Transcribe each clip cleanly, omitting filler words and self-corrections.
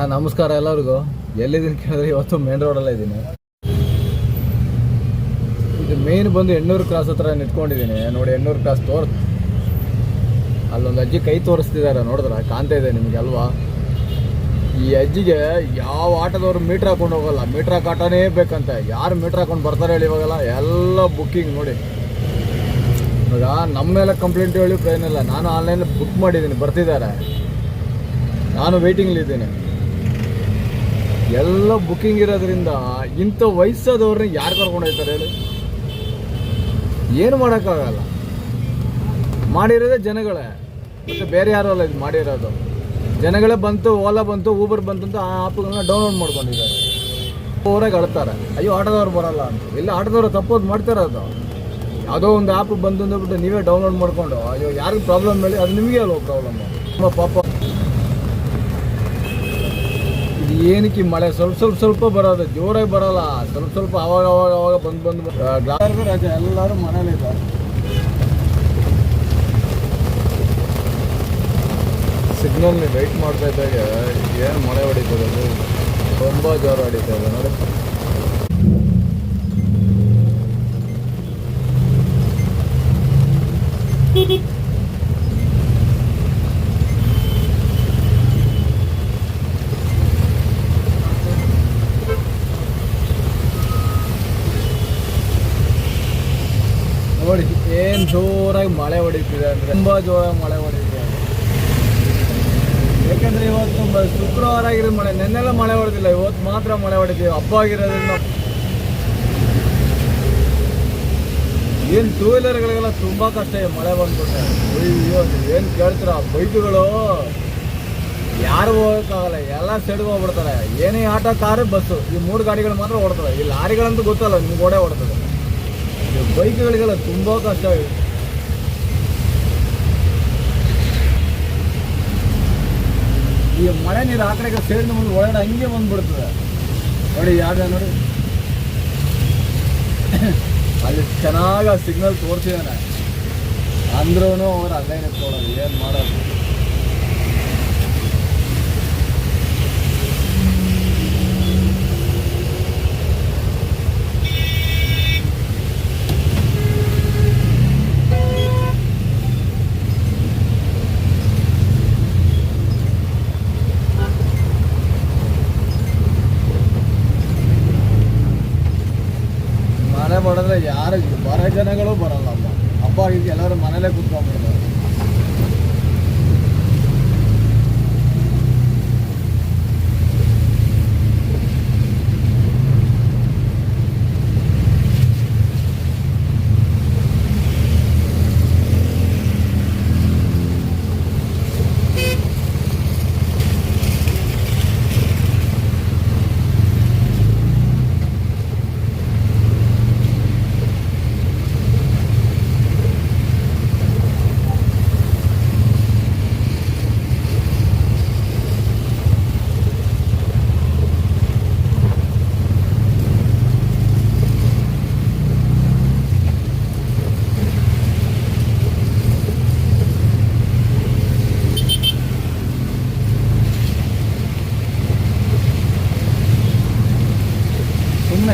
ಅಣ್ಣ ನಮಸ್ಕಾರ ಎಲ್ಲರಿಗೂ. ಎಲ್ಲಿದ್ದೀನಿ ಕೇಳಿದ್ರೆ ಇವತ್ತು ಮೇನ್ ರೋಡಲ್ಲೇ ಇದ್ದೀನಿ. ಇದು ಮೇನ್ ಬಂದು ಎಣ್ಣೂರು ಕ್ರಾಸ್ ಹತ್ರ ನಿಂತ್ಕೊಂಡಿದ್ದೀನಿ ನೋಡಿ. ಎಣ್ಣೂರು ಕ್ರಾಸ್ ಅಲ್ಲೊಂದು ಅಜ್ಜಿ ಕೈ ತೋರಿಸ್ತಿದ್ದಾರೆ, ನೋಡಿದ್ರೆ ಕಾಣ್ತಾ ಇದೆ ನಿಮಗೆ ಅಲ್ವಾ? ಈ ಅಜ್ಜಿಗೆ ಯಾವ ಆಟೋದವ್ರು ಮೀಟ್ರ್ ಹಾಕೊಂಡು ಹೋಗಲ್ಲ, ಮೀಟ್ರ್ ಹಾಕಿ ಆಟೋನೇ ಬೇಕಂತೆ. ಯಾರು ಮೀಟ್ರ್ ಹಾಕೊಂಡು ಬರ್ತಾರೆ ಹೇಳಿ ಇವಾಗೆಲ್ಲ? ಎಲ್ಲ ಬುಕ್ಕಿಂಗ್ ನೋಡಿ. ಇವಾಗ ನಮ್ಮ ಮೇಲೆ ಕಂಪ್ಲೇಂಟ್ ಹೇಳಿ ಪ್ರಯೋಜನ ಇಲ್ಲ. ನಾನು ಆನ್ಲೈನ್ ಬುಕ್ ಮಾಡಿದ್ದೀನಿ, ಬರ್ತಿದ್ದಾರೆ, ನಾನು ವೇಟಿಂಗ್ಲಿದ್ದೀನಿ. ಎಲ್ಲ ಬುಕ್ಕಿಂಗ್ ಇರೋದ್ರಿಂದ ಇಂಥ ವಯಸ್ಸಾದವ್ರನ್ನ ಯಾರು ಕರ್ಕೊಂಡು ಹೋಗ್ತಾರೆ ಹೇಳಿ? ಏನು ಮಾಡೋಕ್ಕಾಗಲ್ಲ. ಮಾಡಿರೋದೇ ಜನಗಳೇ, ಮತ್ತು ಬೇರೆ ಯಾರು ಅಲ್ಲ ಇದು ಮಾಡಿರೋದು. ಜನಗಳೇ ಬಂತು, ಓಲಾ ಬಂತು, ಊಬರ್ ಬಂತು ಅಂತ ಆ ಆ್ಯಪ್ಗಳನ್ನ ಡೌನ್ಲೋಡ್ ಮಾಡ್ಕೊಂಡಿದ್ದಾರೆ. ಊರಾಗ ಅಳ್ತಾರೆ, ಅಯ್ಯೋ ಆಟೋದವ್ರು ಬರೋಲ್ಲ ಅಂತ. ಇಲ್ಲ, ಆಟೋದವ್ರು ತಪ್ಪೋದು ಮಾಡ್ತಿರೋದು. ಯಾವುದೋ ಒಂದು ಆ್ಯಪ್ ಬಂದು ಅಂದ್ಬಿಟ್ಟು ನೀವೇ ಡೌನ್ಲೋಡ್ ಮಾಡ್ಕೊಂಡು ಅಯ್ಯೋ ಯಾರಿಗೂ ಪ್ರಾಬ್ಲಮ್ ಹೇಳಿ? ಅದು ನಿಮಗೆ ಅಲ್ವ ಪ್ರಾಬ್ಲಮ್ಮು? ನಮ್ಮ ಪಾಪ ಇದು ಏನಕ್ಕೆ ಮಳೆ ಸ್ವಲ್ಪ ಬರೋದು, ಜೋರಾಗಿ ಬರೋಲ್ಲ, ಸ್ವಲ್ಪ ಅವಾಗ ಬಂದು ಗ್ರಾಹಕರು ರಜೆ, ಎಲ್ಲರೂ ಮನೇಲಿದ್ದಾರೆ. ಸಿಗ್ನಲ್ ವೆಯ್ಟ್ ಮಾಡ್ತಾ ಇದ್ದಾಗ ಏನು ಮಳೆ ಹೊಡಿತದೆ, ಅದು ತುಂಬ ಜೋರು ಹೊಡಿತಾ ಇದೆ ನೋಡಿ. ನೋಡಿ ಏನು ಜೋರಾಗಿ ಮಳೆ ಹೊಡಿತಿದೆ ಅಂದರೆ, ತುಂಬ ಜೋರಾಗಿ ಮಳೆ ಹೊಡಿತಿದೆ. ಯಾಕಂದರೆ ಇವತ್ತು ಶುಕ್ರವಾರ ಆಗಿರೋದು ಮಳೆ, ನೆನ್ನೆಲ್ಲ ಮಳೆ ಹೊಡೆದಿಲ್ಲ, ಇವತ್ತು ಮಾತ್ರ ಮಳೆ ಹೊಡಿತೀವಿ. ಹಬ್ಬ ಆಗಿರೋದ್ರಿಂದ ಏನು ಟೂ ವೀಲರ್ಗಳಿಗೆಲ್ಲ ತುಂಬ ಕಷ್ಟ ಇದೆ ಮಳೆ ಬಂದ್ಬಿಟ್ಟೆ. ಅಯ್ಯೋ ಏನು ಕೇಳ್ತೀರ, ಬೈಕುಗಳು ಯಾರು ಹೋಗೋಕ್ಕಾಗಲ್ಲ, ಎಲ್ಲ ಸೈಡ್ಗೆ ಹೋಗ್ಬಿಡ್ತಾರೆ. ಏನೇ ಆಟೋ, ಕಾರು, ಬಸ್ಸು, ಈ 3 ಗಾಡಿಗಳು ಮಾತ್ರ ಓಡ್ತವೆ. ಈ ಲಾರಿಗಳಂತೂ ಗೊತ್ತಲ್ಲ ನಿಮ್ಗೆ, ಓಡೇ ಓಡ್ತದೆ. ಬೈಕ್ಗಳಿಗೆಲ್ಲ ತುಂಬ ಕಷ್ಟ ಇದೆ. ಈ ಮಳೆ ನೀರು ಆ ಕಡೆಗೆ ಸೇರಿದ ಮುಂದೆ ಒಳಗಡೆ ಹಂಗೆ ಬಂದ್ಬಿಡ್ತದೆ ನೋಡಿ. ಯಾವ್ದು ನೋಡಿ ಅಲ್ಲಿ ಚೆನ್ನಾಗಿ ಸಿಗ್ನಲ್ ತೋರಿಸಿದಾನೆ ಅಂದ್ರೂ ಅವ್ರು ಅಲ್ಲೇ ನಿಂತ್ಕೊಳ್ಳೋದು, ಏನು ಮಾಡೋದು? ಮನೆ ಮಾಡಿದ್ರೆ ಯಾರು ಬರೋ ಜನಗಳು ಬರಲ್ಲ. ಹಬ್ಬ ಆಗಿ ಎಲ್ಲರೂ ಮನೇಲೇ ಕೂತ್ಕೊಂಡ್ಬಿಡ್ತಾರೆ.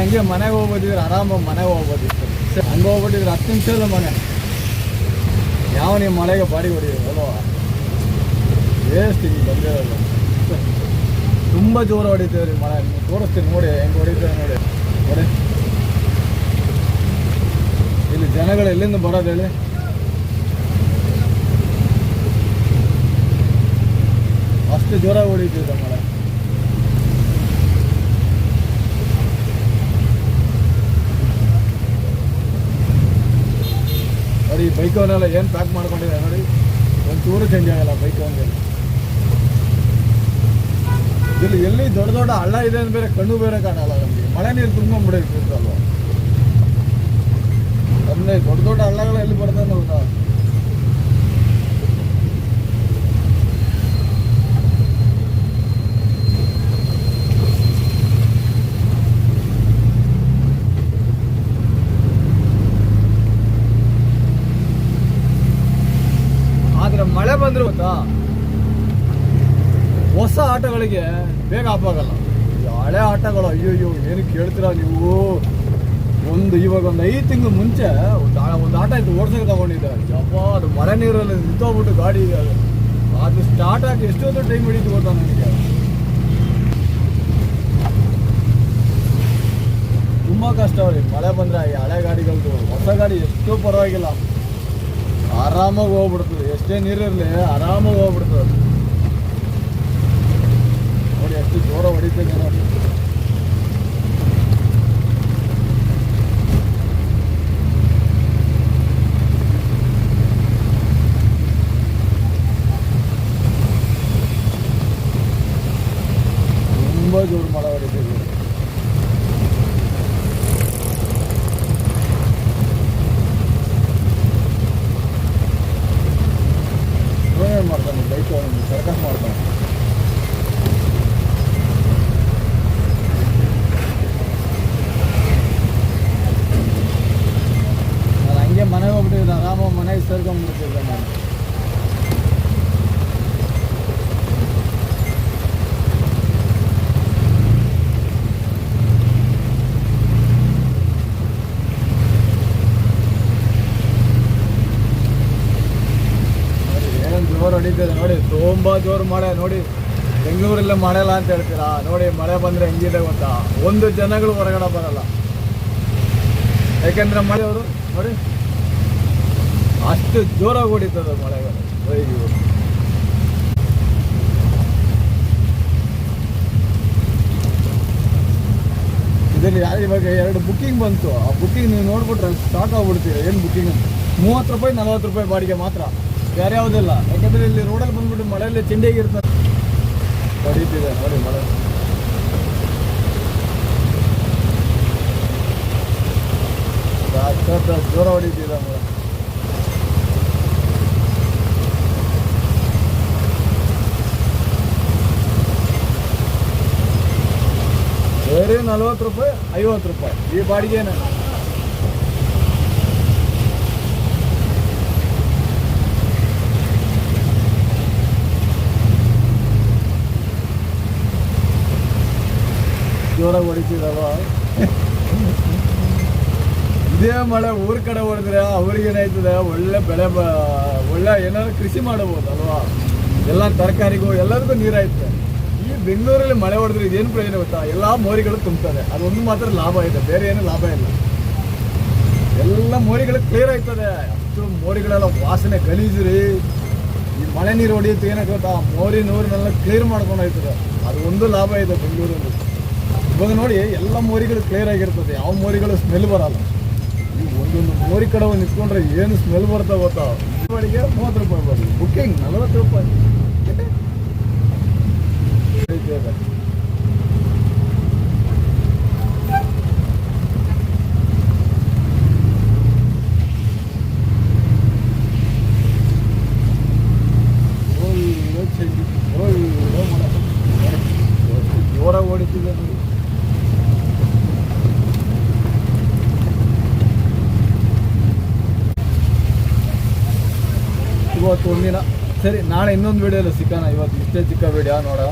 ಹಂಗೆ ಮನೆಗೆ ಹೋಗ್ಬೋದಿದ್ರೆ ಆರಾಮಾಗಿ ಮನೆಗೆ ಹೋಗ್ಬೋದಿತ್ತು. ಹಂಗೆ ಹೋಗ್ಬಿಟ್ಟಿದ್ರೆ 10 ನಿಮಿಷದಲ್ಲೂ ಮನೆ. ಯಾವ ನೀವು ಮಳೆಗೆ ಬಾಡಿಗೆ ಹೊಡಿಯೋದು ಅಲ್ವಾ? ವೇಸ್ಟ್ ಹಿಂಗೆ ಬಂದಿರೋದು. ತುಂಬ ಜೋರು ಹೊಡಿತೀವಿ ರೀ ಮಳೆ. ನೀವು ತೋರಿಸ್ತೀನಿ ನೋಡಿ ಹೆಂಗೆ ಹೊಡಿತೀವಿ ನೋಡಿ. ನೋಡಿ ಇಲ್ಲಿ ಜನಗಳು ಎಲ್ಲಿಂದ ಬರೋದು ಹೇಳಿ? ಅಷ್ಟು ಜೋರಾಗಿ ಹೊಡಿತೀವಿ ಮಳೆ. ನೋಡಿ ಈ ಬೈಕ್ ಅವನ್ನೆಲ್ಲ ಏನು ಪ್ಯಾಕ್ ಮಾಡ್ಕೊಂಡಿದೆ ನೋಡಿ. ಒಂದು ಚೂರು ಚೇಂಜ್ ಆಗಲ್ಲ ಬೈಕ್ ಅವನಿಗೆ. ಇಲ್ಲಿ ಎಲ್ಲಿ ದೊಡ್ಡ ಹಳ್ಳ ಇದೆ ಅಂತ ಬೇರೆ ಕಣ್ಣು ಬೇರೆ ಕಾಣಲ್ಲ ನಮಗೆ. ಮಳೆ ನೀರು ತುಂಬ್ಕೊಂಡ್ಬಿಡಿರ್ತಲ್ವ. ನಮ್ಮನೆ ದೊಡ್ಡ ಹಳ್ಳಗಳು ಎಲ್ಲಿ ಬರ್ತದೆ ನೋಡ್ತಾ. ಮಳೆ ಬಂದ್ರು ಗೊತ್ತಾ, ಹೊಸ ಆಟೋಗಳಿಗೆ ಬೇಗ ಆಫ್ ಆಗಲ್ಲ. ಈ ಹಳೆ ಆಟೋಗಳು ಅಯ್ಯೋ ಏನು ಕೇಳ್ತೀರಾ ನೀವು. ಇವಾಗ ಒಂದು 5 ತಿಂಗಳು ಮುಂಚೆ ಒಂದು ಆಟ ಇತ್ತು ಓಡ್ಸೋಕೆ ತಗೊಂಡಿದ್ದೆ. ಯಪ್ಪ ಅದು ಮಳೆ ನೀರಲ್ಲಿ ನಿಂತೋಗ್ಬಿಟ್ಟು ಗಾಡಿ ಅದು ಸ್ಟಾರ್ಟ್ ಆಗಿ ಎಷ್ಟೊಂದು ಟೈಮ್ ಹಿಡಿತು ಗೊತ್ತಾ ನನಗೆ. ತುಂಬ ಕಷ್ಟ ಅವ್ರಿ ಮಳೆ ಬಂದರೆ. ಈ ಹಳೆ ಗಾಡಿಗಳದ್ದು ಹೊಸ ಗಾಡಿ ಎಷ್ಟೋ ಪರವಾಗಿಲ್ಲ, ಆರಾಮಾಗಿ ಹೋಗ್ಬಿಡ್ತದೆ. ಎಷ್ಟೇ ನೀರಿರಲಿ ಆರಾಮಾಗಿ ಹೋಗ್ಬಿಡ್ತದೆ. ನೋಡಿ ಎಷ್ಟು ಜೋರ ಹೊಡಿತೇನೆ ನೋಡಿ. ತುಂಬ ಜೋರು ಮಳೆ ಹೊಡಿತೀವಿ. ಏನೇನು ಮಾಡ್ತಾನೆ ಬೈಕ್ ಸರ್ಕಸ್ ಮಾಡ್ತಾನೆ. ನಾನು ಹಂಗೆ ಮನೆಗೆ ಹೋಗ್ಬಿಟ್ಟಿದ್ದೆ, ಆರಾಮಾಗಿ ಮನೆಗೆ ಸೇರ್ಕೊಂಡ್ಬಿಡ್ತಿದ್ದೆ ನಾನು. ಜೋರು ಹೊಡಿತಿದೆ ನೋಡಿ, ತುಂಬ ಜೋರು ಮಳೆ ನೋಡಿ. ಬೆಂಗಳೂರಲ್ಲೇ ಮಳೆಲ್ಲ ಅಂತ ಹೇಳ್ತೀರಾ ನೋಡಿ. ಮಳೆ ಬಂದರೆ ಹೆಂಗಿದೆ ಗೊತ್ತಾ, ಒಂದು ಜನಗಳು ಹೊರಗಡೆ ಬರಲ್ಲ. ಯಾಕೆಂದ್ರೆ ಮಳೆ ಅವರು ನೋಡಿ ಅಷ್ಟು ಜೋರಾಗಿ ಹೊಡಿತದೆ ಮಳೆಗಳು. ಇದರಲ್ಲಿ ಇವಾಗ 2 ಬುಕ್ಕಿಂಗ್ ಬಂತು. ಆ ಬುಕ್ಕಿಂಗ್ ನೀವು ನೋಡ್ಬಿಟ್ರೆ ಸ್ಟಾಕ್ ಆಗ್ಬಿಡ್ತೀರಿ. ಏನು ಬುಕ್ಕಿಂಗ್ 30 ರೂಪಾಯಿ 40 ರೂಪಾಯಿ ಬಾಡಿಗೆ ಮಾತ್ರ, ಬೇರೆ ಯಾವುದಿಲ್ಲ. ಯಾಕೆಂದರೆ ಇಲ್ಲಿ ರೋಡಲ್ಲಿ ಬಂದ್ಬಿಟ್ಟು ಮಳೆಯಲ್ಲಿ ಚಿಂಡಿಯಾಗಿರ್ತಾರೆ. ಹೊಡಿತಿದೆ ನೋಡಿ ಮಳೆ. ಜೋರ ಹೊಡಿತಿದೆ ಮಳೆ. ಬೇರೆ 40 ರೂಪಾಯಿ 50 ರೂಪಾಯಿ ಈ ಬಾಡಿಗೆನೇ. ಜೋರಾಗಿ ಹೊಡಿತಿದವ. ಇದೇ ಮಳೆ ಊರ ಕಡೆ ಹೊಡೆದ್ರೆ ಅವ್ರಿಗೇನಾಯ್ತದೆ, ಒಳ್ಳೆ ಬೆಳೆ ಒಳ್ಳೆ ಏನಾದ್ರು ಕೃಷಿ ಮಾಡಬಹುದು ಅಲ್ವಾ. ಎಲ್ಲ ತರಕಾರಿಗೂ ಎಲ್ಲದಕ್ಕೂ ನೀರಾಯ್ತದೆ. ಈ ಬೆಂಗಳೂರಲ್ಲಿ ಮಳೆ ಹೊಡೆದ್ರೆ ಇದೇನು ಪ್ರಯೋಜನ ಗೊತ್ತಾ, ಎಲ್ಲ ಮೋರಿಗಳು ತುಂಬ್ತದೆ. ಅದೊಂದು ಮಾತ್ರ ಲಾಭ ಇದೆ, ಬೇರೆ ಏನು ಲಾಭ ಇಲ್ಲ. ಎಲ್ಲ ಮೋರಿಗಳು ಕ್ಲಿಯರ್ ಆಯ್ತದೆ. ಅಷ್ಟು ಮೋರಿಗಳೆಲ್ಲ ವಾಸನೆ ಗಲೀಜ್ರಿ. ಈ ಮಳೆ ನೀರು ಹೊಡೆಯುತ್ತೆ ಏನಾಗುತ್ತೆ ಗೊತ್ತಾ, ಮೋರಿ ನೀರನ್ನೆಲ್ಲ ಕ್ಲಿಯರ್ ಮಾಡ್ಕೊಂಡು ಹೋಯ್ತದೆ. ಅದು ಒಂದು ಲಾಭ ಇದೆ ಬೆಂಗಳೂರಲ್ಲಿ. ಇವಾಗ ನೋಡಿ ಎಲ್ಲ ಮೋರಿಗಳು ಕ್ಲಿಯರ್ ಆಗಿರ್ತದೆ, ಯಾವ ಮೋರಿಗಳು ಸ್ಮೆಲ್ ಬರಲ್ಲ. ಈ ಒಂದೊಂದು ಮೋರಿ ಕಡೆ ನಿಂತ್ಕೊಂಡ್ರೆ ಏನು ಸ್ಮೆಲ್ ಬರ್ತಾ ಗೊತ್ತಾ. ಬಾಡಿಗೆ 30 ರೂಪಾಯಿ ಬರಲಿ, ಬುಕ್ಕಿಂಗ್ 40 ರೂಪಾಯಿ. ಜೋರಾಗಿ ಓಡಿತಿದೆ ನೋಡಿ. ಇವತ್ತು ಒಂದಿನ ಸರಿ, ನಾಳೆ ಇನ್ನೊಂದು ವಿಡಿಯೋಲ್ಲಿ ಸಿಕ್ಕೋಣ. ಇವತ್ತು ಇಷ್ಟೇ ಚಿಕ್ಕ ವಿಡಿಯೋ ನೋಡೋ.